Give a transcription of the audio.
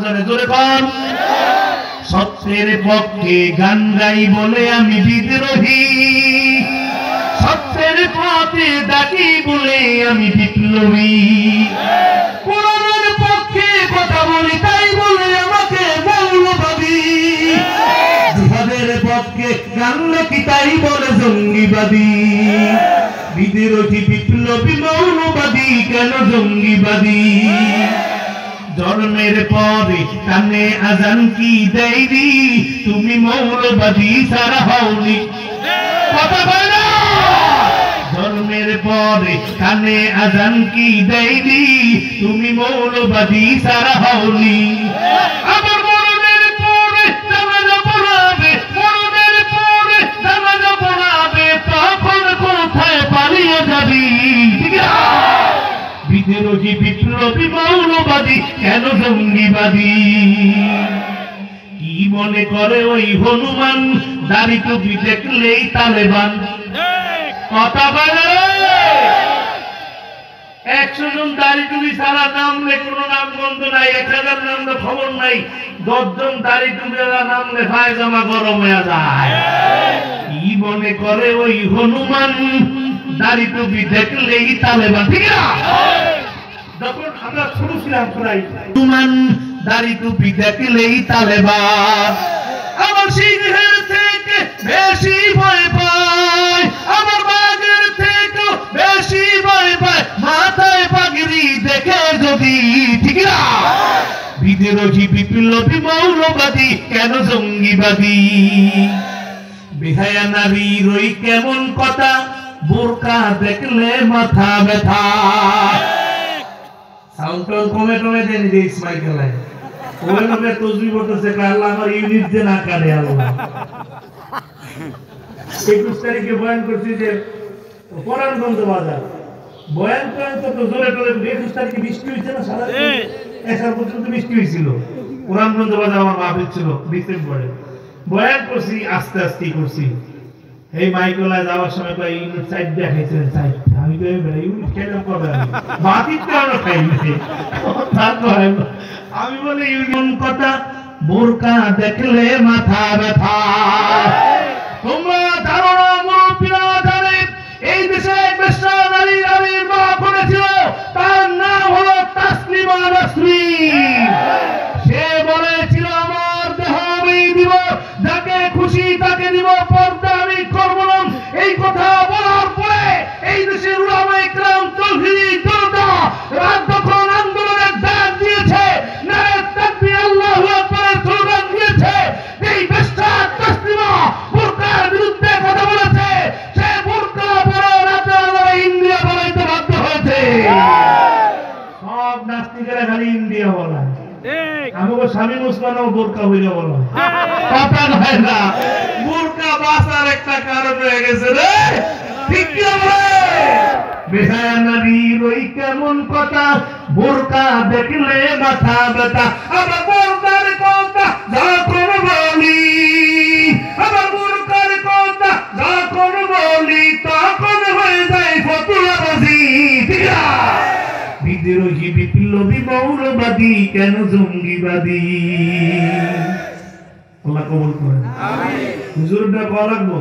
জানে জোরে কোন সত্যের পক্ষে গান গাই বলে আমি বিদ্রোহী সত্যের পথে ডাকি বলে আমি বিপ্লবী কোরআনের পক্ষে কথা বলি তাই বলে আমাকে মৌলবাদী জিহাদের পক্ষে গান নাকি তাই বলে জঙ্গিবাদী বিদ্রোহী বিপ্লবী মৌলবাদী কেন জঙ্গিবাদী জন্মের পরে কানে আজান কি দেয়নি তুমি মৌলবাদী ছাড়া হওনি কথা বলে না জন্মের পরে কানে আজান কি দেয়নি তুমি মৌলবাদী ছাড়া হওনি আমার মরণের পরে জানাজা পড়াবে মরণের পরে জানাজা পড়াবে তখন কোথায় পালিয়ে যাবি বিদ্রোহী বিপ্লবী মৌলবাদী কেন জঙ্গিবাদী কি মনে করে ওই হনুমান দাড়ি টুপি দেখলেই তালেবান কথা বলে 100 জন দাড়ি টুপি ছাড়া নামলে কোনো নাম গন্ধ নাই 1000 নামলে খবর নাই 10 জন দাড়ি টুপিওয়ালা নামলে পায়জামা গরম হয়ে যায় কি মনে করে ওই হনুমান দাড়ি টুপি দেখলেই তালেবান ঠিক না যখন আমরা ছোট ছিলাম প্রায় হনুমান দাড়ি টুপি দেখলেই তালেবান আমার সিংহের থেকে বেশি ভয় পায় আমার বাঘের থেকে বেশি ভয় পায় মাথায় পাগড়ি দেখে যদি ঠিক না বিদ্রোহী বিপ্লবী মৌলবাদী কেন জঙ্গিবাদী বেহায়া নারীর ওই কেমন কথা বোরকা দেখলে মাথা ব্যথা সাউন্ড কমে কমে দেন যে ইসমাইল ওই লোকের তসবিহ করতেছে আল্লাহ আমার ইউনিট যে না কাটে আল্লাহ 21 তারিখে বয়ান করছি যে কোরআনগঞ্জ বাজার বয়ান তো জোরে টোরে 21 তারিখে বৃষ্টি হয়েছে না সারা এসার পর্যন্ত বৃষ্টি হয়েছিল কোরআনগঞ্জ বাজার আমার মাহফিল ছিল ডিসেম্বরে বয়ান করছি আস্তে আস্তে করছি এই মাইকলা যাওয়ার সময় কই ইউনিট সাইড দেখাইছেন সাইড আমি তো ইউনিট খেলাম কবে বাতিল কেন খাইছে আমি বলি ইউনিয়ন কথা বোরকা দেখলে মাথা ব্যথা তোমরা জানো না মুরব্বিরা জানে এই দেশে এক বেশ্যা নারীর আবির্ভাব করেছিল তার নাম হলো তাসলিমা নাসরিন সে বলেছিল আমার দেহ আমি দিব যাকে খুশি তাকে দিব পর্দা আমি করব না এই কথা বলার পরে এই দেশের উলামায়ে ইকরাম তৌহিদি জনতা রাত যখন আন্দোলনের ডাক দিয়েছে নারে তাকবীর আল্লাহু আকবার স্লোগান দিয়েছে এই বেশ্যা তাসলিমা বোরকার বিরুদ্ধে কথা বলেছে সে বোরকা পরে রাতে আলাদা ইন্ডিয়া বলাইতে বাধ্য হয়েছে সব নাস্তিকেরা খালি ইন্ডিয়া বলা আমাকে স্বামী মুসলমানও বোরকা হইলে বলো কথা নয় না বোরকা বাঁচার একটা কারণ হয়ে গেছে রে ঠিক কি হবে বেহায়া নারীর ওই কেমন কথা বোরকা দেখলে মাথা ব্যথা আবার বোরকার কথা যখন বলি আবার বোরকার কথা যখন বলি তখন হয়ে যায় ফতুয়াবাজি ঠিক না বিদ্রোহী বিপ্লবী মৌলবাদী কেন জঙ্গিবাদী আল্লাহ কবুল করেন আমিন হুজুরটা কল রাখবো